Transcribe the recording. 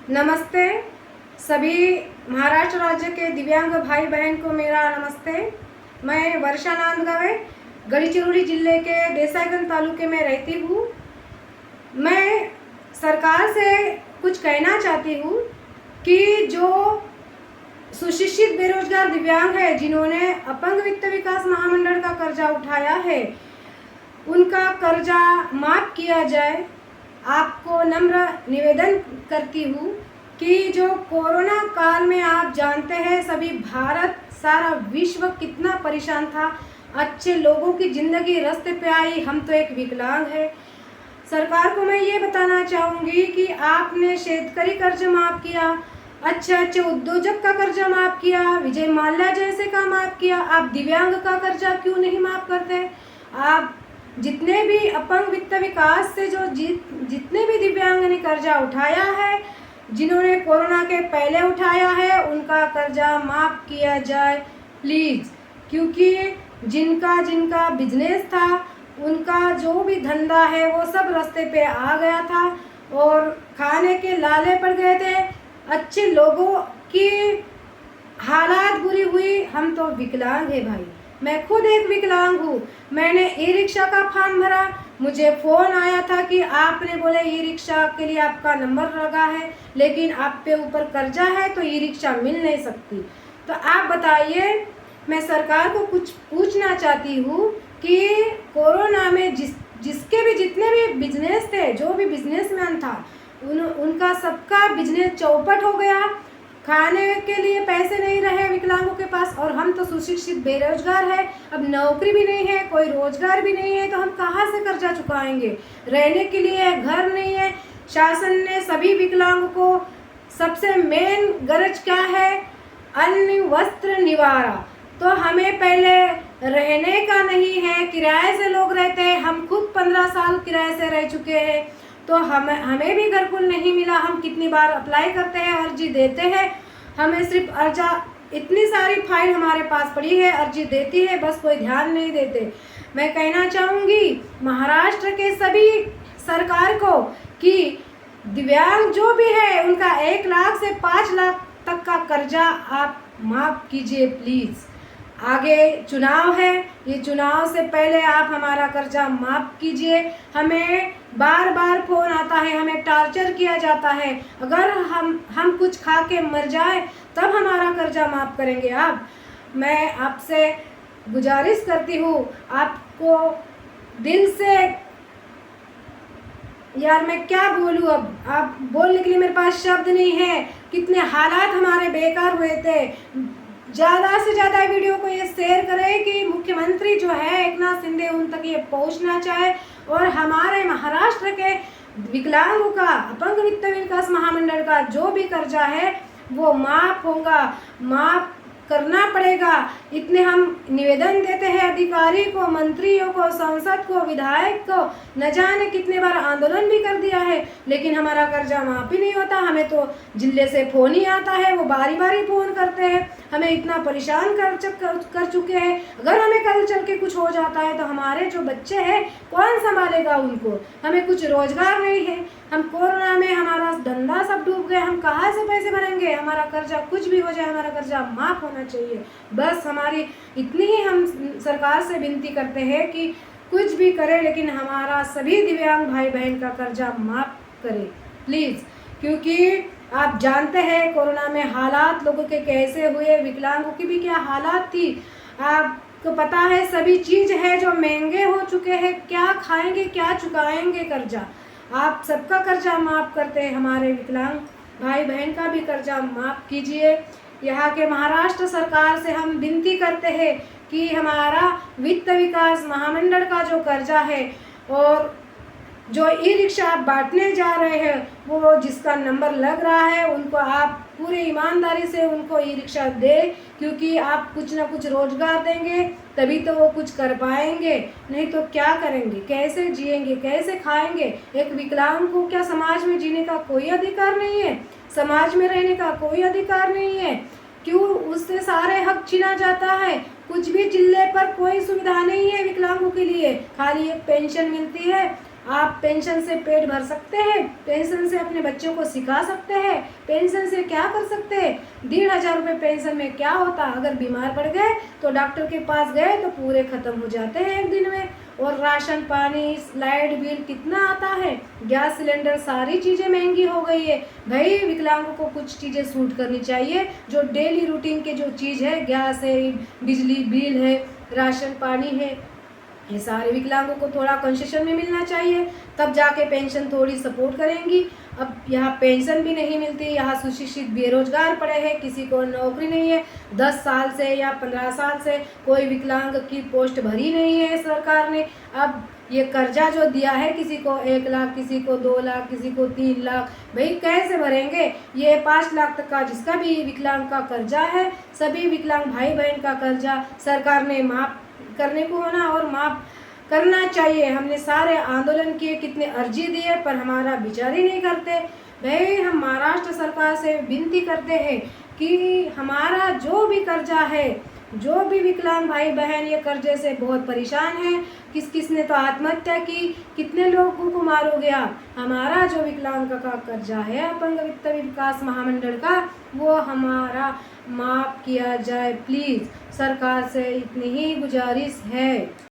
नमस्ते। सभी महाराष्ट्र राज्य के दिव्यांग भाई बहन को मेरा नमस्ते। मैं वर्षा नांदगावे गढ़चिरौली जिले के देसाईगंज तालुके में रहती हूँ। मैं सरकार से कुछ कहना चाहती हूँ कि जो सुशिक्षित बेरोजगार दिव्यांग है, जिन्होंने अपंग वित्त विकास महामंडल का कर्जा उठाया है, उनका कर्जा माफ़ किया जाए। आपको नम्र निवेदन करती हूँ कि जो कोरोना काल में आप जानते हैं सभी भारत सारा विश्व कितना परेशान था, अच्छे लोगों की ज़िंदगी रास्ते पे आई, हम तो एक विकलांग है। सरकार को मैं ये बताना चाहूँगी कि आपने शेतकरी कर्ज माफ़ किया, अच्छे उद्योजक का कर्जा माफ़ किया, विजय माल्या जैसे का माफ़ किया, आप दिव्यांग का कर्जा क्यों नहीं माफ़ करते? आप जितने भी अपंग वित्त विकास से जो जितने भी दिव्यांग ने कर्जा उठाया है, जिन्होंने कोरोना के पहले उठाया है, उनका कर्जा माफ़ किया जाए प्लीज़। क्योंकि जिनका जिनका बिजनेस था, उनका जो भी धंधा है वो सब रास्ते पे आ गया था और खाने के लाले पड़ गए थे। अच्छे लोगों की हालात बुरी हुई। हम तो विकलांग है भाई, मैं खुद एक विकलांग हूँ। मैंने ई रिक्शा का फॉर्म भरा, मुझे फ़ोन आया था कि आपने बोले ई रिक्शा के लिए आपका नंबर लगा है, लेकिन आप पे ऊपर कर्जा है तो ई रिक्शा मिल नहीं सकती। तो आप बताइए, मैं सरकार को कुछ पूछना चाहती हूँ कि कोरोना में जिसके भी जितने भी बिजनेस थे, जो भी बिजनेसमैन था, उनका सबका बिजनेस चौपट हो गया। खाने के लिए पैसे नहीं रहे विकलांगों के पास, और हम तो सुशिक्षित बेरोजगार है। अब नौकरी भी नहीं है, कोई रोजगार भी नहीं है, तो हम कहाँ से कर्जा चुकाएंगे? रहने के लिए घर नहीं है। शासन ने सभी विकलांगों को सबसे मेन गरज क्या है? अन्न वस्त्र निवारा। तो हमें पहले रहने का नहीं है, किराए से लोग रहते हैं। हम खुद 15 साल किराए से रह चुके हैं, तो हमें भी घरकुल नहीं मिला। हम कितनी बार अप्लाई करते हैं, अर्जी देते हैं, हमें सिर्फ अर्जा इतनी सारी फाइल हमारे पास पड़ी है, अर्जी देती है, बस कोई ध्यान नहीं देते। मैं कहना चाहूँगी महाराष्ट्र के सभी सरकार को कि दिव्यांग जो भी है उनका 1 लाख से 5 लाख तक का कर्जा आप माफ़ कीजिए प्लीज़। आगे चुनाव है, ये चुनाव से पहले आप हमारा कर्जा माफ़ कीजिए। हमें बार बार फ़ोन आता है, हमें टॉर्चर किया जाता है। अगर हम कुछ खा के मर जाए तब हमारा कर्जा माफ़ करेंगे आप? मैं आपसे गुजारिश करती हूँ, आपको दिल से, यार मैं क्या बोलूँ अब, आप बोलने के लिए मेरे पास शब्द नहीं है। कितने हालात हमारे बेकार हुए थे। ज़्यादा से ज़्यादा वीडियो को ये शेयर करें कि मुख्यमंत्री जो है एकनाथ शिंदे, उन तक ये पहुंचना चाहे और हमारे महाराष्ट्र के विकलांगों का अपंग वित्त विकास महामंडल का जो भी कर्जा है वो माफ़ होगा, माफ़ करना पड़ेगा। इतने हम निवेदन देते हैं अधिकारी को, मंत्रियों को, सांसद को, विधायक को, न जाने कितने बार आंदोलन भी कर दिया है, लेकिन हमारा कर्जा माफ़ ही नहीं होता। हमें तो जिले से फ़ोन ही आता है, वो बारी बारी फ़ोन करते हैं, हमें इतना परेशान कर चुके हैं। अगर हमें कल चल के कुछ हो जाता है तो हमारे जो बच्चे हैं कौन संभालेगा उनको? हमें कुछ रोजगार नहीं है, हम कोरोना में हमारा धंधा सब डूब गए, हम कहाँ से पैसे भरेंगे? हमारा कर्जा कुछ भी हो जाए, हमारा कर्जा माफ़ होना चाहिए। बस हमारी इतनी ही हम सरकार से विनती करते हैं कि कुछ भी करे, लेकिन हमारा सभी दिव्यांग भाई बहन का कर्जा माफ़ करें प्लीज़। क्योंकि आप जानते हैं कोरोना में हालात लोगों के कैसे हुए, विकलांगों की भी क्या हालात थी। आपको पता है सभी चीज़ है जो महंगे हो चुके हैं, क्या खाएंगे, क्या चुकाएंगे कर्जा? आप सबका कर्जा माफ़ करते हैं, हमारे विकलांग भाई बहन का भी कर्जा माफ़ कीजिए। यहाँ के महाराष्ट्र सरकार से हम विनती करते हैं कि हमारा वित्त विकास महामंडल का जो कर्जा है और जो ई रिक्शा आप बांटने जा रहे हैं, वो जिसका नंबर लग रहा है उनको आप पूरी ईमानदारी से उनको ई रिक्शा दे। क्योंकि आप कुछ ना कुछ रोजगार देंगे तभी तो वो कुछ कर पाएंगे, नहीं तो क्या करेंगे, कैसे जिएंगे, कैसे खाएंगे? एक विकलांग को क्या समाज में जीने का कोई अधिकार नहीं है? समाज में रहने का कोई अधिकार नहीं है? क्यों उससे सारे हक छीना जाता है? कुछ भी जिले पर कोई सुविधा नहीं है विकलांगों के लिए, खाली एक पेंशन मिलती है आप पेंशन से पेट भर सकते हैं, पेंशन से अपने बच्चों को सिखा सकते हैं, पेंशन से क्या कर सकते हैं। 1,500 रुपये पेंशन में क्या होता, अगर बीमार पड़ गए तो डॉक्टर के पास गए तो पूरे ख़त्म हो जाते हैं एक दिन में। और राशन पानी लाइट बिल कितना आता है, गैस सिलेंडर, सारी चीज़ें महंगी हो गई है। भाई विकलांगों को कुछ चीज़ें सूट करनी चाहिए, जो डेली रूटीन के जो चीज़ है, गैस है, बिजली बिल है, राशन पानी है, ये सारे विकलांगों को थोड़ा कंसेशन में मिलना चाहिए, तब जाके पेंशन थोड़ी सपोर्ट करेंगी। अब यहाँ पेंशन भी नहीं मिलती, यहाँ सुशिक्षित बेरोजगार पड़े हैं, किसी को नौकरी नहीं है, 10 साल से या 15 साल से कोई विकलांग की पोस्ट भरी नहीं है सरकार ने। अब ये कर्जा जो दिया है, किसी को 1 लाख, किसी को 2 लाख, किसी को 3 लाख, भाई कैसे भरेंगे। ये 5 लाख तक का जिसका भी विकलांग का कर्जा है, सभी विकलांग भाई बहन का कर्जा सरकार ने माफ़ करने को होना और माफ़ करना चाहिए। हमने सारे आंदोलन किए, कितने अर्जी दिए, पर हमारा विचार ही नहीं करते। भाई हम महाराष्ट्र सरकार से विनती करते हैं कि हमारा जो भी कर्जा है, जो भी विकलांग भाई बहन ये कर्जे से बहुत परेशान हैं, किस ने तो आत्महत्या की, कितने लोगों को मारोगे आप। हमारा जो विकलांग का कर्जा है अपंग वित्त विकास महामंडल का, वो हमारा माफ़ किया जाए प्लीज़। सरकार से इतनी ही गुजारिश है।